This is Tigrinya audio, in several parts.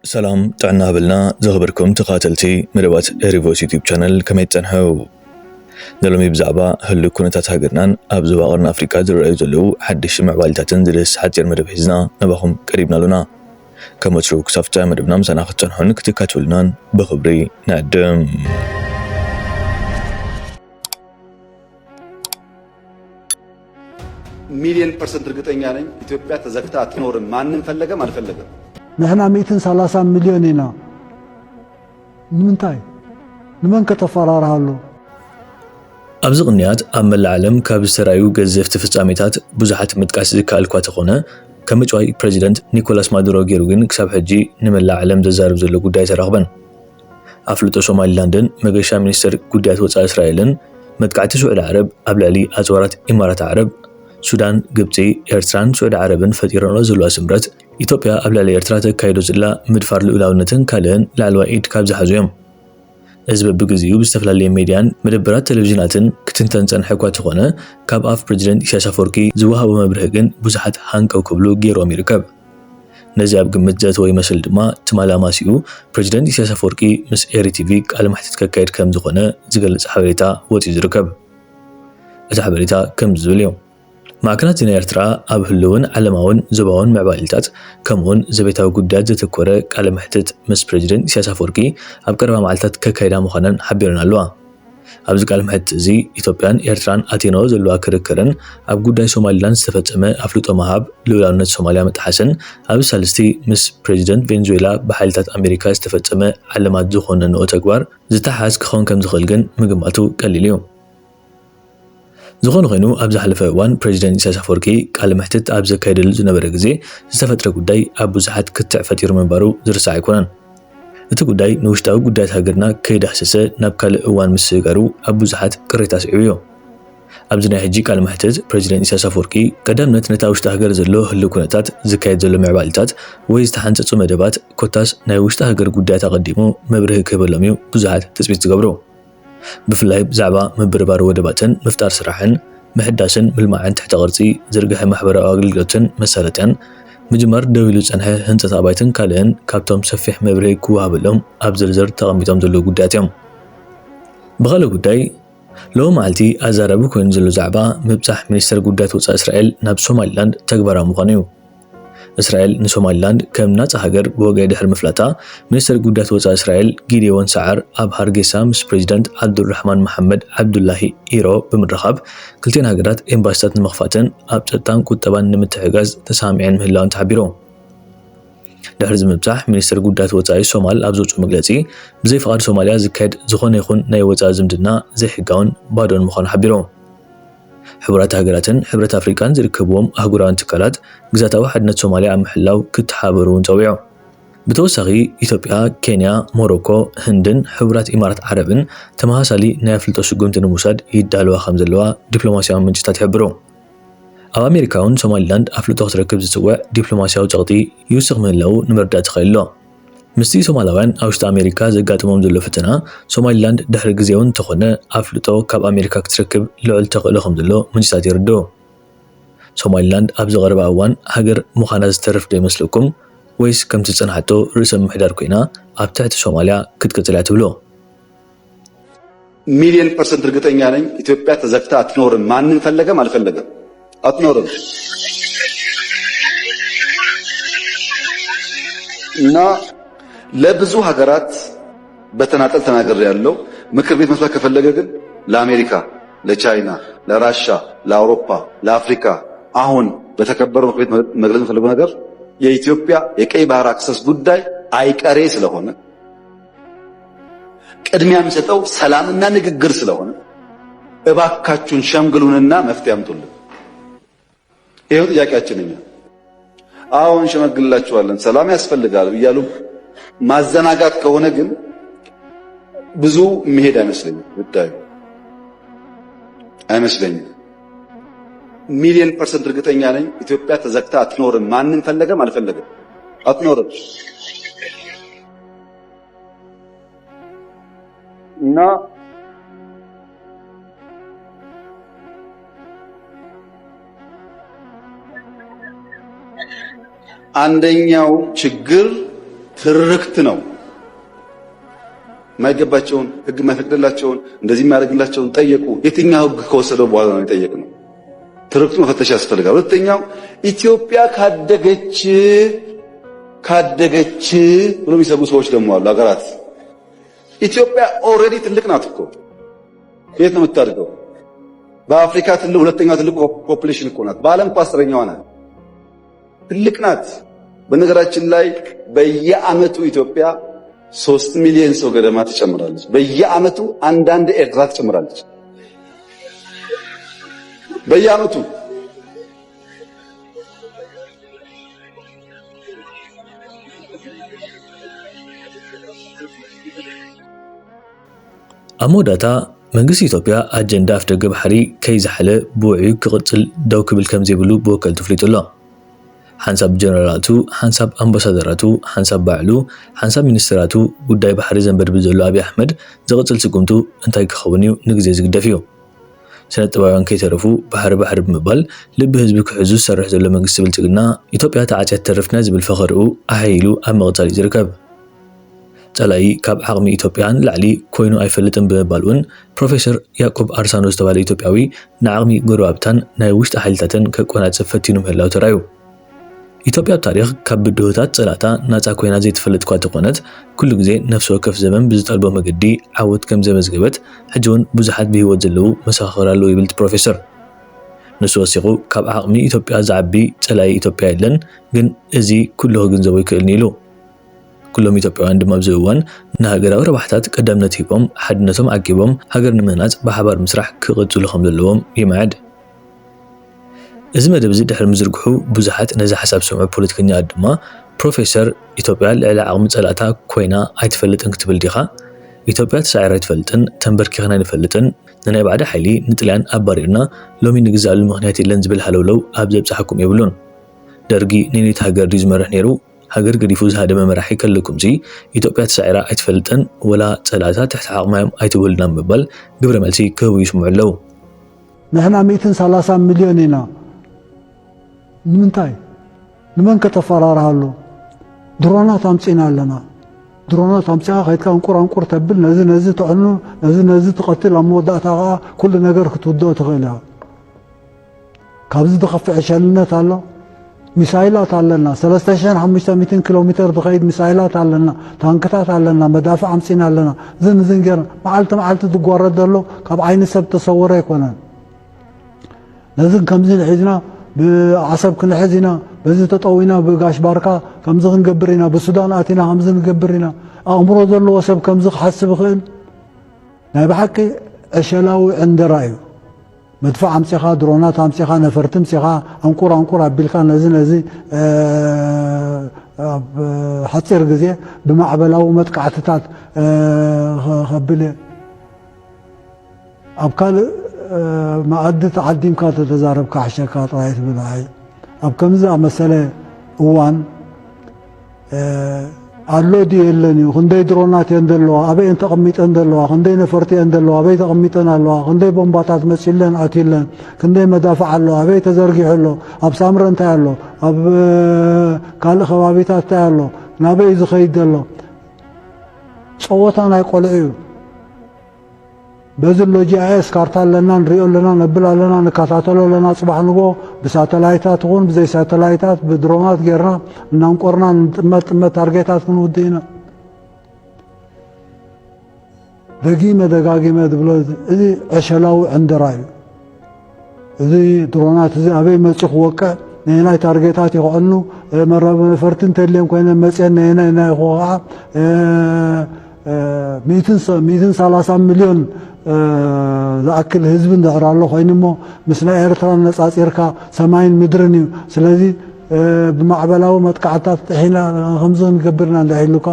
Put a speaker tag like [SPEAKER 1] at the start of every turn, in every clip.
[SPEAKER 1] سلام تعنا بلنا زغبركم تقاتلتي مدبات ريفوس يوتيوب channel كما يتنحو نلومي بزعبا هلو كونتات هاقرنان أبزوا غرنا أفريكا درائيو زلو حدش معوالتاتن درس حتير مدب حزنا نباهم قريبنا لنا كما تشوك صفتا مدبنا مسانا خطنحون كتكاتولنان بخبري نقدم
[SPEAKER 2] مليون % رقتين يعني إثيوبيا تزكتا تنور ما نفلقه ما نفلقه
[SPEAKER 3] نحن 130 مليون هنا نمن كتفرارها له
[SPEAKER 1] أبز غنيات أما العالم كابسترايو جزف تفصاميتات بزحت متقاس ذكاء الكواتخونه كمجواي بريزيدنت نيكولاس مادورو جيروغين كساب حجي نمل العالم دزارب زلو قداية رغبن أفلتو سومالي لاندن مغيشا منستر قداية وطا إسرائيلن متقاعد سعود عرب أبلالي أزوارات إمارات عرب سودان قبطي إرتران سعود عربن فتيرانو زلو أسمرت إثيوبيا أبلالي إرترات كايدو زلا مدفار الأولاونتن كالين لعلوا إيد كابز حزويم أزبب بجزيو بستفلالي ميديان مدبرات تلفزيوناتن كتنتن حكوات خونه كاب أف بريزيدنت إساياس أفوركي زوها ومبرهجن بزحت هانك أو كبلو جيرو أمريكاب نزياب قمت ذات ويمثل دما تمالا ماسيو بريزيدنت إساياس أفوركي مس إيري تيفي على محتت كايد كم زخونه زغل حبريتا وتي زركب حبريتا كم زوليوم معكنات إرترا أب هلون علماون زباون معبالتات كمون زبيتاو قداد زتكورة على محتت مس بريزيدنت إساياس أفوركي أب قربا معلتات كايدا مخانن حبيرنا اللوا أبز قال محت زي إثيوبيان إرتران أتينو زلوا كركرن أب قداي سوماليلاند استفتمه أفلوتو مهاب لولاونت سوماليا متحسن أب سالستي مس بريزيدنت فنزويلا بحالتات أمريكا استفتمه علمات زخون نو تكبار زتحاز كخون كم زخلقن مقماتو قليليوم زخون غينو أبز حلفة وان بريزيدنت إساياس أفوركي قال محتت أبز كايدل زنبرة غزي زتفترة قداي أب بزحت كتع فتير منبارو زرسا يكونن እቲ ጉዳይ ንውሽጣዊ ጉዳያት ሃገርና ከይዳህሰሰ ናብ ካልእ እዋን ምስጋሩ ኣብ ብዙሓት ቅሬታ ስዒብዮ ኣብዚ ናይ ሕጂ ቃል ማሕተት ፕሬዚደንት ኢሳያስ ኣፈወርቂ ቀዳምነት ነታ ውሽጢ ሃገር ዘሎ ህሉ ኩነታት ዝካየድ ዘሎ ምዕባልታት ወይ ዝተሓንፀፁ መደባት ኮታስ ናይ ውሽጢ ሃገር ጉዳያት ኣቐዲሙ መብርሂ ክህበሎም እዩ ብዙሓት ተፅቢት ዝገብሩ ብፍላይ ብዛዕባ ምብርባር ወደባትን ምፍጣር ስራሕን ምሕዳስን ምልማዕን ትሕተ ቅርፂ ዝርግሐ ማሕበራዊ ኣገልግሎትን መሳለጥያን مجمر دويلو صنح هنصت ابايتن كالن كابتوم سفيح مبري كوابلهم اب زرزر تقميطوم زلو غداتيوم بغالو غداي لو مالتي ازاربو كون زلو زعبا مبصح منستر غدات وصا اسرائيل ناب سوماليلاند تغبرا مخانيو اسرائيل نسوماليلاند كم ناص هاجر بوغاي دحر مفلاتا منستر غدات وصا اسرائيل غيديون سعر اب هارغيسا مس بريزيدنت عبد الرحمن محمد عبد الله ايرو بمرخب كلتين هاجرات امباسات مخفاتن اب صطان قطبان نمتحغاز تسامعين مهلاون تعبيرو دحر زمبصح منستر غدات وصا سومال ابزوچو مغلصي بزي فقاد سوماليا زكاد زخون يخون ناي وصا زمدنا زي حغاون بادون مخون حبيرو حبرات هاجراتن حبرات أفريقيان زركبوم أهجران تكالات جزات واحد سوماليا محلاو كتحابرون تويعو بتوسعي إثيوبيا كينيا موروكو هندن حبرات إمارات عربن تمهاسالي نافلتو شجون تنموساد يدالوا خمزلوا دبلوماسيا من جتات حبرو أو أمريكاون سوماليلاند أفلتو تركب زسوا دبلوماسيا وتغطي يوسق من لو نمردات خيلو مستي سومالوان أوشت أمريكا زقاتمهم زلو فتنا سوماليلاند دحر غزيون تخونه أفلتو كاب أمريكا كتركب لعل تقلخم زلو منجسات يردو سوماليلاند أبز غرب أوان هاجر مخانز ترف دي مسلكم ويس كم تتصنحتو رئيس محدار كوينا أبتعت سوماليا كتكتلات بلو
[SPEAKER 2] مليون % رقتين يعني إثيوبيا تزكتا أتنور ما نفلقه ما نفلقه أتنور ለብዙ ሀገራት በተናጠል ተናገር ያለው ምክር ቤት መስዋዕት ከፈለገ ግን ለአሜሪካ፣ ለቻይና፣ ለራሻ፣ ለአውሮፓ፣ ለአፍሪካ አሁን በተከበረው ምክር ቤት መግለጽ ፈልገው ነገር የኢትዮጵያ የቀይ ባህር አክሰስ ጉዳይ አይቀሬ ስለሆነ ቅድሚያ የሚሰጠው ሰላምና ንግግር ስለሆነ እባካችሁን ሸምግሉንና መፍትሄ አምጡልን። ይሄው ጥያቄያችን ነው። አሁን ሸመግላችኋለን ሰላም ያስፈልጋል ይያሉ ማዘናጋት ከሆነ ግን ብዙ መሄድ አይመስለኝም። ጉዳዩ አይመስለኝም። ሚሊዮን % እርግጠኛ ነኝ ኢትዮጵያ ተዘግታ አትኖርም። ማንንም ፈለገም አልፈለገም አትኖርም። እና አንደኛው ችግር ትርክት ነው። ማይገባቸውን ህግ ማይፈቅድላቸውን እንደዚህ የሚያደርግላቸውን ጠየቁ። የትኛው ህግ ከወሰደው በኋላ ነው የጠየቅነው? ትርክቱ መፈተሽ ያስፈልጋል። ሁለተኛው ኢትዮጵያ ካደገች ብሎ የሚሰጉ ሰዎች ደግሞ አሉ። ሀገራት ኢትዮጵያ ኦልሬዲ ትልቅ ናት እኮ። የት ነው የምታድገው? በአፍሪካ ሁለተኛው ትልቁ ፖፑሌሽን እኮ ናት። በዓለም እኮ 10ኛዋ ናት። ትልቅ ናት። በነገራችን ላይ በየዓመቱ ኢትዮጵያ 3 ሚሊዮን ሰው ገደማ ትጨምራለች። በየዓመቱ አንዳንድ ኤርትራ ትጨምራለች። በየዓመቱ
[SPEAKER 1] አሞዳታ መንግስት ኢትዮጵያ አጀንዳ አፍደገ ባሕሪ ከይዝሓለ ብውዕዩ ክቕፅል ደው ክብል ከም ዘይብሉ ብወከልቱ ፍሊጡሎ ሓንሳብ ጀነራላቱ ሓንሳብ ኣምባሳደራቱ ሓንሳብ ባዕሉ ሓንሳብ ሚኒስትራቱ ጉዳይ ባሕሪ ዘንበድብ ዘሎ ኣብይ ኣሕመድ ዝቕፅል ስጉምቱ እንታይ ክኸውን እዩ ንግዜ ዝግደፍ እዩ ስነ ጥበባውያን ከይተረፉ ባሕሪ ብምባል ልቢ ህዝቢ ክሕዙ ዝሰርሕ ዘሎ መንግስቲ ብልጽግና ኢትዮጵያ ተዓፅያት ተረፍና ዝብል ፈኸርኡ ኣሓይሉ ኣብ ምቕጻል እዩ ዝርከብ ጸላኢ ካብ ዓቕሚ ኢትዮጵያን ላዕሊ ኮይኑ ኣይፈልጥን ብምባል እውን ፕሮፌሰር ያዕቆብ ኣርሳኖ ዝተባሃለ ኢትዮጵያዊ ንዓቕሚ ጎረባብታን ናይ ውሽጢ ሓይልታትን ከቆናጽፍ ፈቲኑ ምህላው ተራዩ ኢትዮጵያ ታሪኽ ካብ ብድሆታት ጸላታ ናጻ ኮይና ዘይትፈልጥ እኳ ተኾነት ኩሉ ግዜ ነፍሲ ወከፍ ዘመን ብዝጠልቦ መገዲ ዓወት ከም ዘመዝገበት ሕጂ እውን ብዙሓት ብህይወት ዘለዉ መሰኻኽር ኣለዉ ይብል ፕሮፌሰር ንሱ ወሲኹ ካብ ዓቕሚ ኢትዮጵያ ዝዓቢ ጸላኢ ኢትዮጵያ የለን ግን እዚ ኩሉ ክግንዘቦ ይክእልኒ ኢሉ ኩሎም ኢትዮጵያውያን ድማ ኣብዚ እዋን ንሃገራዊ ረባሕታት ቀዳምነት ሂቦም ሓድነቶም ዓቂቦም ሃገር ንምህናጽ ብሓባር ምስራሕ ክቕጽሉ ከም ዘለዎም ይመዓድ እዚ መደብ እዚ ድሕሪ ምዝርግሑ ብዙሓት ነዚ ሓሳብ ሰምዑ ፖለቲከኛታት ድማ ፕሮፌሰር ኢትዮጵያ ልዕሊ ዓቕሚ ጸላእታ ኮይና ኣይትፈልጥን ክትብል ዲኻ ኢትዮጵያ ተሳዒራ ኣይትፈልጥን ተንበርኪኽና ኣይንፈልጥን ንናይ ባዕዳ ሓይሊ ንጥልያን ኣባሪርና ሎሚ ንግዛሉ ምኽንያት የለን ዝብል ሃለውለው ኣብ ዘብፅሓኩም የብሉን ደርጊ ንኔት ሃገር ድዩ ዝመርሕ ነይሩ ሃገር ገዲፉ ዝሃደመ መራሒ ከለኩምዚ ኢትዮጵያ ተሳዒራ ኣይትፈልጥን ወላ ጸላእታ ትሕቲ ዓቕማዮም ኣይትውልና ምባል ግብረ መልሲ ክህቡ ይስምዑ ኣለዉ
[SPEAKER 3] ንሕና 130 ሚልዮን ኢና ንምንታይ ንመን ከተፈራርሃሉ ድሮናት ኣምፂና ኣለና ድሮናት ኣምፂኻ ከይድካ እንቁር ተብል ነዚ ትዕኑ ነዚ ትቐትል ኣብ መወዳእታ ከዓ ኩሉ ነገር ክትውድኦ ትኽእል ኢኻ ካብዚ ዝኸፍዕ ሸልነት ኣሎ ሚሳይላት ኣለና 3500 ኪሎ ሜትር ዝኸይድ ሚሳይላት ኣለና ታንክታት ኣለና መዳፍዕ ኣምፂና ኣለና ዝን ገይርና መዓልቲ ዝጓረድ ዘሎ ካብ ዓይኒ ሰብ ተሰወረ ኣይኮነን ነዚ ከምዚ ንሒዝና ብዓሰብ ክንሕዝ ኢና በዚ ተጠዊና ብጋሽ ባርካ ከምዚ ክንገብር ኢና ብሱዳን ኣቲና ከምዚ ንገብር ኢና ኣእምሮ ዘለዎ ሰብ ከምዚ ክሓስብ ይኽእል ናይ ብሓቂ ዕሸላዊ ዕንደራ እዩ መድፋዕ ኣምፂኻ ድሮናት ኣምፂኻ ነፈርቲ ምፂኻ ኣንቁር ኣቢልካ ነዚ ኣብ ሓፂር ግዜ ብማዕበላዊ መጥቃዕትታት ከብል ኣብ ካልእ ማኣዲ ተዓዲምካ ተዛረብካ ሓሸካ ጥራይ ትብል ኣብ ከምዚ መሰለ እዋን ኣሎ ድዩ የለን እዩ ክንደይ ድሮናት እየን ዘለዋ ኣበይ ተቐሚጠን ዘለዋ ክንደይ ነፈርቲ እየን ዘለዋ ኣበይ ተቐሚጠን ኣለዋ ክንደይ ቦምባታት መፂለን ኣትለን ክንደይ መዳፍዕ ኣለዋ ኣበይ ተዘርጊሑ ኣሎ ኣብ ሳምረ እንታይ ኣሎ ኣብ ካልእ ከባቢታት እንታይ ኣሎ ናበይ ዝኸይድ ዘሎ ፀወታ ናይ ቆልዑ እዩ በዚ ሎጂአይኤስ ካርታ ኣለና ንሪኦ ኣለና ነብል ኣለና ንከታተሎ ኣለና ፅባሕ ንጎ ብሳተላይታት እውን ብዘይ ሳተላይታት ብድሮናት ጌርና እናንቆርና ንጥመት ታርጌታት ክንውድእ ኢና ደጋጊመ ዝብሎ እዚ ዕሸላዊ ዕንደራ እዩ እዚ ድሮናት እዚ ኣበይ መፂ ክወቅዕ ናይ ታርጌታት ይኽዕኑ መረብ ነፈርቲ እንተልዮም ኮይነ መፅአን ናይ ክወቕዓ 130 ሚልዮን ዝኣክል ህዝቢ እንድሕር ኣሎ ኮይኑ እሞ ምስ ናይ ኤርትራ ነፃፂርካ ሰማይን ምድርን እዩ ስለዚ ብማዕበላዊ መጥቃዕትታት ጥሒና ከምዚ ክንገብርና እንዳሒሉካ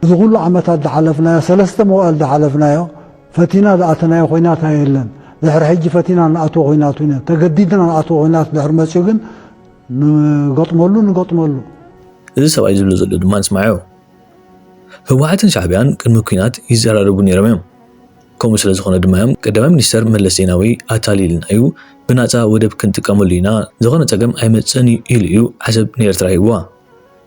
[SPEAKER 3] እዚ ኩሉ ዓመታት ዝሓለፍናዮ 3 መዋዕል ዝሓለፍናዮ ፈቲና ዝኣተናዮ ኩናት የለን ድሕሪ ሕጂ ፈቲና ንኣትዎ ኩናት ኢና ተገዲድና ንኣትዎ ኩናት ድሕሪ መፅኡ ግን ንገጥመሉ
[SPEAKER 1] እዚ ሰብኣይ ዝብሎ ዘሎ ድማ ንስማዖ ህወሓትን ሻዕብያን ቅድሚ ኩናት ይዘራረቡ ነይሮም እዮም ከምኡ ስለ ዝኾነ ድማ እዮም ቀዳማይ ሚኒስተር መለስ ዜናዊ ኣታሊልና እዩ ብናፃ ወደብ ክንጥቀመሉ ኢና ዝኾነ ፀገም ኣይመፅን ኢሉ እዩ ዓሰብ ንኤርትራ ሂብዋ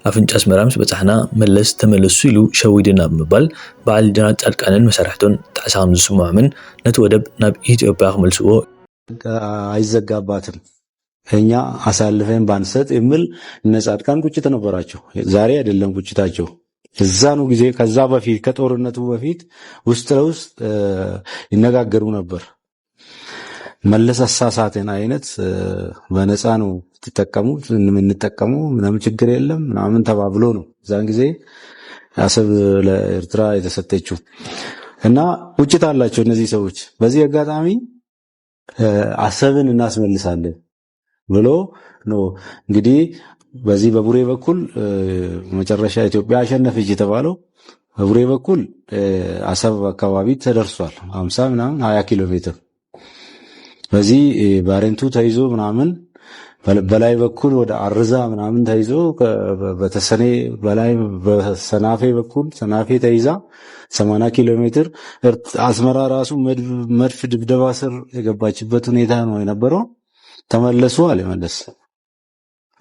[SPEAKER 1] ኣፍንጫ ኣስመራ ምስ በጻሕና መለስ ተመለሱ ኢሉ ሸዊድና ብምባል በዓል ጀነራል ጻድቃንን መሳርሕቶን ጣዕሳ ከም ዝስምዖምን ነቲ ወደብ ናብ ኢትዮጵያ ክመልስዎ
[SPEAKER 4] አይዘጋባትም እኛ አሳልፈን ባንሰጥ የሚል እነ ጻድቃን ቁጭት ነበራቸው። ዛሬ አይደለም ቁጭታቸው፣ እዛኑ ጊዜ ከዛ በፊት ከጦርነቱ በፊት ውስጥ ለውስጥ ይነጋገሩ ነበር። መለስ አሳሳተን አይነት በነፃ ነው ተጠቀሙት እንጠቀሙ ምንም ችግር የለም ምናምን ተባብሎ ነው ዛን ጊዜ አሰብ ለኤርትራ የተሰጠችው እና ቁጭት አላቸው እነዚህ ሰዎች። በዚህ አጋጣሚ አሰብን እናስመልሳለን ብሎ ነው እንግዲህ በዚህ በቡሬ በኩል መጨረሻ ኢትዮጵያ አሸነፈች የተባለው በቡሬ በኩል አሰብ አካባቢ ተደርሷል። 50 ምናምን 20 ኪሎ ሜትር በዚህ ባሬንቱ ተይዞ ምናምን በላይ በኩል ወደ አርዛ ምናምን ተይዞ በተሰኔ በላይ በሰናፌ በኩል ሰናፌ ተይዛ 80 ኪሎ ሜትር አስመራ ራሱ መድፍ ድብደባ ስር የገባችበት ሁኔታ ነው የነበረው። ተመለሱ አለ መለስ።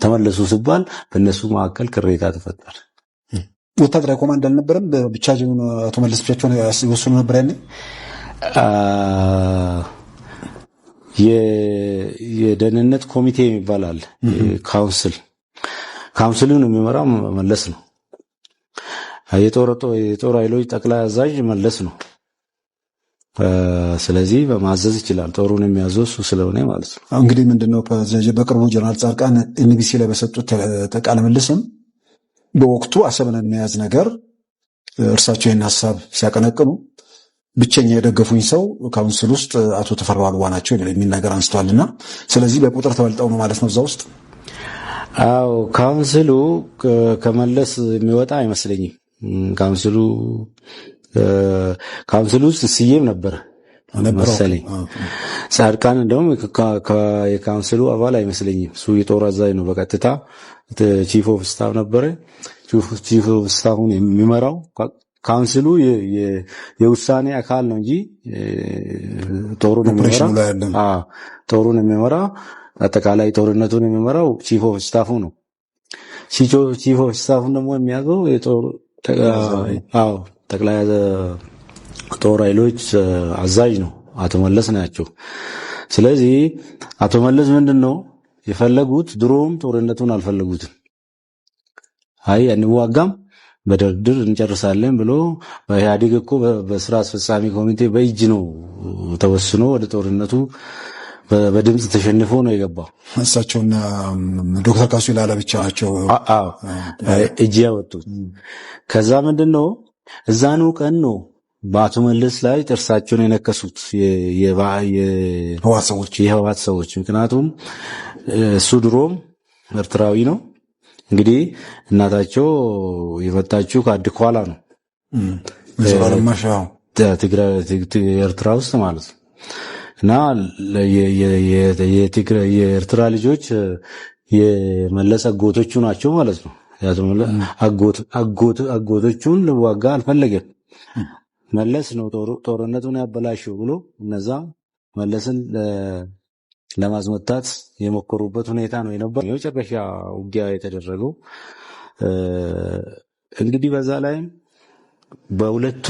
[SPEAKER 4] ተመለሱ ሲባል በእነሱ መካከል ቅሬታ ተፈጠረ።
[SPEAKER 5] ወታደራዊ ኮማንድ አልነበረም፣ ብቻቸውን አቶ መለስ ብቻቸውን ያስወስኑ ነበር። ያኔ
[SPEAKER 4] የደህንነት ኮሚቴ ይባላል ካውንስሉን የሚመራው መለስ ነው። የጦር ኃይሎች ጠቅላይ አዛዥ መለስ ነው። ስለዚህ በማዘዝ ይችላል። ጦሩን የሚያዘው እሱ ስለሆነ ማለት ነው።
[SPEAKER 5] እንግዲህ ምንድነው በቅርቡ ጀነራል ጻድቃን ኤንቢሲ ላይ በሰጡት ቃለ ምልልስም በወቅቱ አሰብን የሚያዝ ነገር እርሳቸው ይህን ሐሳብ ሲያቀነቅኑ ብቸኛ የደገፉኝ ሰው ካውንስል ውስጥ አቶ ተፈራ ዋልዋ ናቸው የሚል ነገር አንስተዋልና ስለዚህ በቁጥር ተበልጠው ነው ማለት ነው እዛ ውስጥ።
[SPEAKER 4] አዎ ካውንስሉ ከመለስ የሚወጣ አይመስለኝም። ካውንስሉ ውስጥ ስዬም ነበር መሰለኝ። ጻድቃን እንደውም የካውንስሉ አባል አይመስለኝም። እሱ የጦር አዛዥ ነው በቀጥታ ቺፍ ኦፍ ስታፍ ነበረ። ቺፍ ኦፍ ስታፉን የሚመራው ካውንስሉ የውሳኔ አካል ነው እንጂ ጦሩን የሚመራ አጠቃላይ ጦርነቱን የሚመራው ቺፍ ኦፍ ስታፉ ነው። ቺፍ ኦፍ ስታፉን ደግሞ የሚያዘው የጦር ጠቅላይ ጦር ኃይሎች አዛዥ ነው አቶ መለስ ናቸው። ስለዚህ አቶ መለስ ምንድነው የፈለጉት? ድሮም ጦርነቱን አልፈለጉትም። አይ አንዋጋም በድርድር እንጨርሳለን ብሎ በኢህአዴግ እኮ በስራ አስፈጻሚ ኮሚቴ በእጅ ነው ተወስኖ ወደ ጦርነቱ በድምጽ ተሸንፎ ነው የገባው።
[SPEAKER 5] እሳቸውና ዶክተር ካሱ ይላላ ብቻ ናቸው
[SPEAKER 4] እጅ ያወጡት። ከዛ ምንድነው እዛኑ ቀን ነው በአቶ መለስ ላይ ጥርሳቸውን የነከሱት የህወሓት ሰዎች። ምክንያቱም እሱ ድሮም ኤርትራዊ ነው። እንግዲህ እናታቸው የመጣችው ከአድኳላ ነው ኤርትራ ውስጥ ማለት ነው። እና የኤርትራ ልጆች የመለስ አጎቶቹ ናቸው ማለት ነው። አጎቶቹን ልዋጋ አልፈለገም። መለስ ነው ጦርነቱን ያበላሸው ብሎ እነዛ መለስን ለማስመታት የሞከሩበት ሁኔታ ነው የነበረው። የመጨረሻ ውጊያ የተደረገው እንግዲህ በዛ ላይም በሁለቱ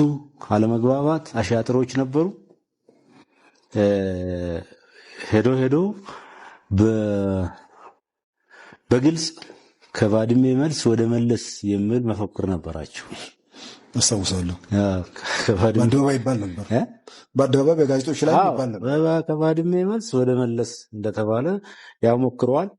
[SPEAKER 4] አለመግባባት አሻጥሮች ነበሩ። ሄዶ በግልጽ ከባድሜ መልስ ወደ መለስ የሚል መፈክር ነበራቸው።
[SPEAKER 5] አስታውሳለሁ። በአደባባይ ይባል ነበር። በአደባባይ በጋዜጦች ላይ ይባል ነበር።
[SPEAKER 4] ከባድሜ መልስ ወደ መለስ እንደተባለ ያው ሞክረዋል።